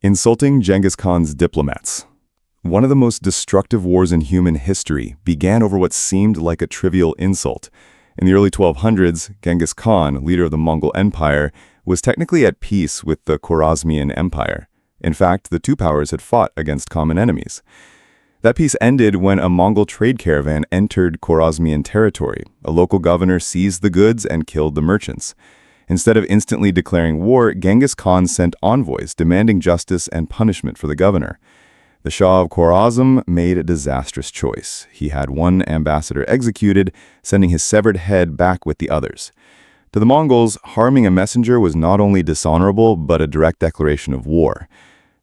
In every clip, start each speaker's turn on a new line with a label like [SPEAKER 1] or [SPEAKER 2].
[SPEAKER 1] Insulting Genghis Khan's diplomats. One of the most destructive wars in human history began over what seemed like a trivial insult. In the early 1200s, Genghis Khan, leader of the Mongol Empire, was technically at peace with the Khwarezmian Empire. In fact, the two powers had fought against common enemies. That peace ended when a Mongol trade caravan entered Khwarezmian territory. A local governor seized the goods and killed the merchants. Instead of instantly declaring war, Genghis Khan sent envoys demanding justice and punishment for the governor. The Shah of Khwarezm made a disastrous choice. He had one ambassador executed, sending his severed head back with the others. To the Mongols, harming a messenger was not only dishonorable, but a direct declaration of war.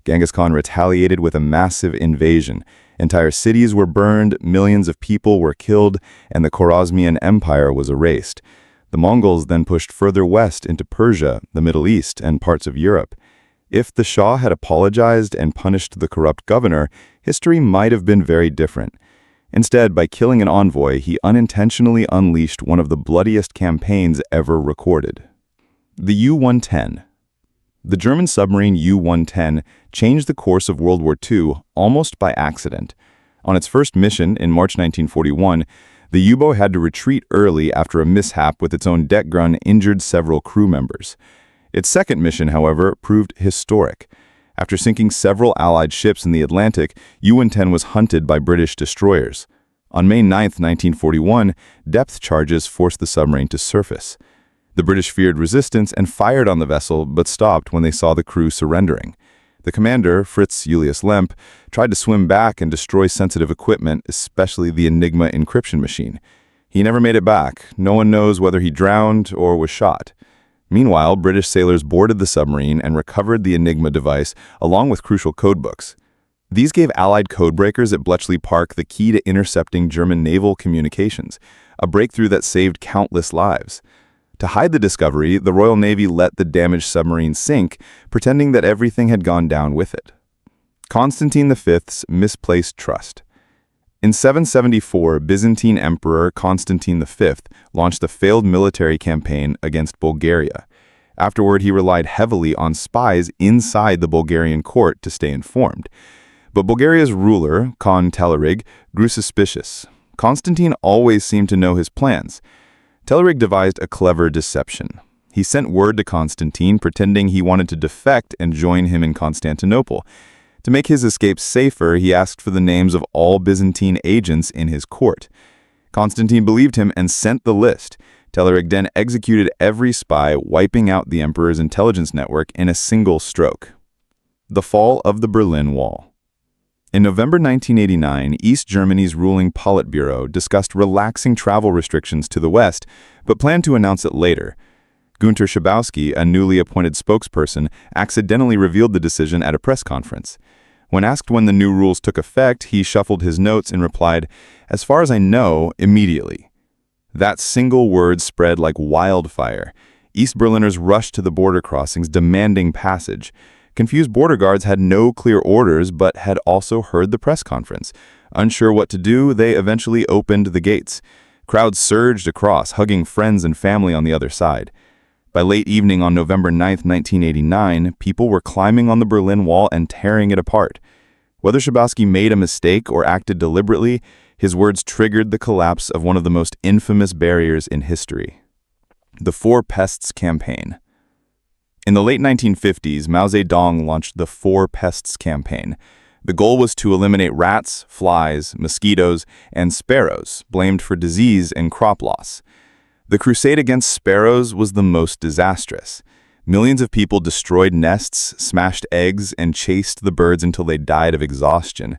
[SPEAKER 1] Genghis Khan retaliated with a massive invasion. Entire cities were burned, millions of people were killed, and the Khwarezmian Empire was erased. The Mongols then pushed further west into Persia, the Middle East, and parts of Europe. If the Shah had apologized and punished the corrupt governor, history might have been very different. Instead, by killing an envoy, he unintentionally unleashed one of the bloodiest campaigns ever recorded. The U-110. The German submarine U-110 changed the course of World War II almost by accident. On its first mission in March 1941, the U-boat had to retreat early after a mishap with its own deck gun injured several crew members. Its second mission, however, proved historic. After sinking several Allied ships in the Atlantic, U-110 was hunted by British destroyers. On May 9, 1941, depth charges forced the submarine to surface. The British feared resistance and fired on the vessel, but stopped when they saw the crew surrendering. The commander, Fritz Julius Lemp, tried to swim back and destroy sensitive equipment, especially the Enigma encryption machine. He never made it back. No one knows whether he drowned or was shot. Meanwhile, British sailors boarded the submarine and recovered the Enigma device along with crucial codebooks. These gave Allied codebreakers at Bletchley Park the key to intercepting German naval communications, a breakthrough that saved countless lives. To hide the discovery, the Royal Navy let the damaged submarine sink, pretending that everything had gone down with it. Constantine V's misplaced trust. In 774, Byzantine Emperor Constantine V launched a failed military campaign against Bulgaria. Afterward, he relied heavily on spies inside the Bulgarian court to stay informed. But Bulgaria's ruler, Khan Telerig, grew suspicious. Constantine always seemed to know his plans. Telerig devised a clever deception. He sent word to Constantine pretending he wanted to defect and join him in Constantinople. To make his escape safer, he asked for the names of all Byzantine agents in his court. Constantine believed him and sent the list. Telerig then executed every spy, wiping out the emperor's intelligence network in a single stroke. The fall of the Berlin Wall. In November 1989, East Germany's ruling Politburo discussed relaxing travel restrictions to the West, but planned to announce it later. Günter Schabowski, a newly appointed spokesperson, accidentally revealed the decision at a press conference. When asked when the new rules took effect, he shuffled his notes and replied, "As far as I know, immediately." That single word spread like wildfire. East Berliners rushed to the border crossings, demanding passage. Confused border guards had no clear orders, but had also heard the press conference. Unsure what to do, they eventually opened the gates. Crowds surged across, hugging friends and family on the other side. By late evening on November 9, 1989, people were climbing on the Berlin Wall and tearing it apart. Whether Schabowski made a mistake or acted deliberately, his words triggered the collapse of one of the most infamous barriers in history. The Four Pests Campaign. In the late 1950s, Mao Zedong launched the Four Pests Campaign. The goal was to eliminate rats, flies, mosquitoes, and sparrows, blamed for disease and crop loss. The crusade against sparrows was the most disastrous. Millions of people destroyed nests, smashed eggs, and chased the birds until they died of exhaustion.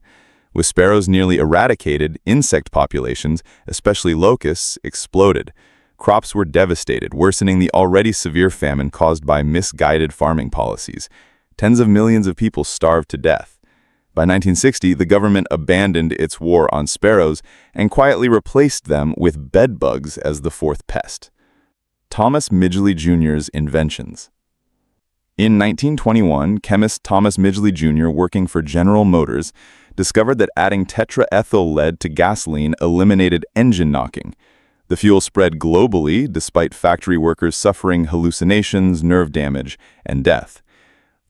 [SPEAKER 1] With sparrows nearly eradicated, insect populations, especially locusts, exploded. Crops were devastated, worsening the already severe famine caused by misguided farming policies. Tens of millions of people starved to death. By 1960, the government abandoned its war on sparrows and quietly replaced them with bedbugs as the fourth pest. Thomas Midgley Jr.'s inventions. In 1921, chemist Thomas Midgley Jr., working for General Motors, discovered that adding tetraethyl lead to gasoline eliminated engine knocking. The fuel spread globally, despite factory workers suffering hallucinations, nerve damage, and death.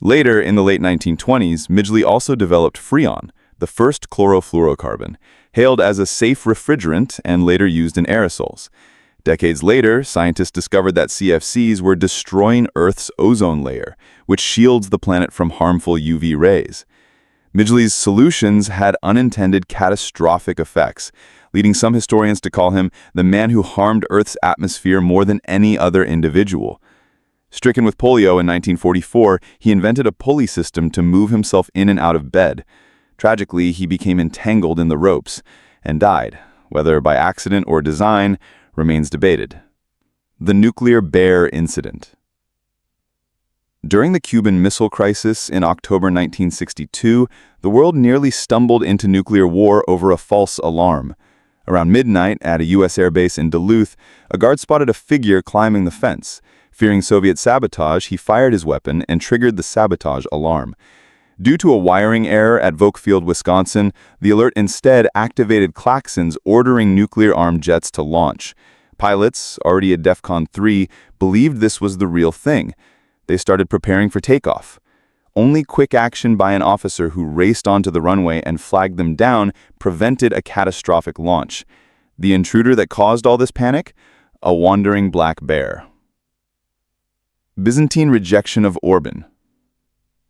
[SPEAKER 1] Later, in the late 1920s, Midgley also developed Freon, the first chlorofluorocarbon, hailed as a safe refrigerant and later used in aerosols. Decades later, scientists discovered that CFCs were destroying Earth's ozone layer, which shields the planet from harmful UV rays. Midgley's solutions had unintended catastrophic effects, leading some historians to call him the man who harmed Earth's atmosphere more than any other individual. Stricken with polio in 1944, he invented a pulley system to move himself in and out of bed. Tragically, he became entangled in the ropes and died. Whether by accident or design remains debated. The Nuclear Bear Incident. During the Cuban Missile Crisis in October 1962, the world nearly stumbled into nuclear war over a false alarm. Around midnight, at a U.S. airbase in Duluth, a guard spotted a figure climbing the fence. Fearing Soviet sabotage, he fired his weapon and triggered the sabotage alarm. Due to a wiring error at Volkfield, Wisconsin, the alert instead activated klaxons ordering nuclear-armed jets to launch. Pilots, already at DEFCON 3, believed this was the real thing. They started preparing for takeoff. Only quick action by an officer who raced onto the runway and flagged them down prevented a catastrophic launch. The intruder that caused all this panic? A wandering black bear. Byzantine rejection of Orban.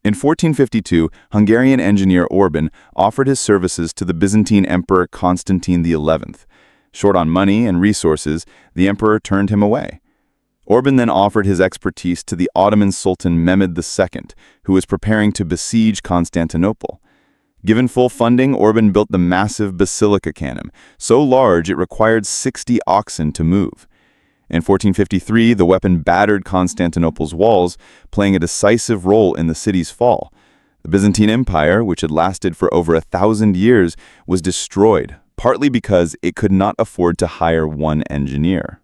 [SPEAKER 1] In 1452, Hungarian engineer Orban offered his services to the Byzantine Emperor Constantine XI. Short on money and resources, the emperor turned him away. Orban then offered his expertise to the Ottoman Sultan Mehmed II, who was preparing to besiege Constantinople. Given full funding, Orban built the massive basilica cannon, so large it required 60 oxen to move. In 1453, the weapon battered Constantinople's walls, playing a decisive role in the city's fall. The Byzantine Empire, which had lasted for over 1,000 years, was destroyed, partly because it could not afford to hire one engineer.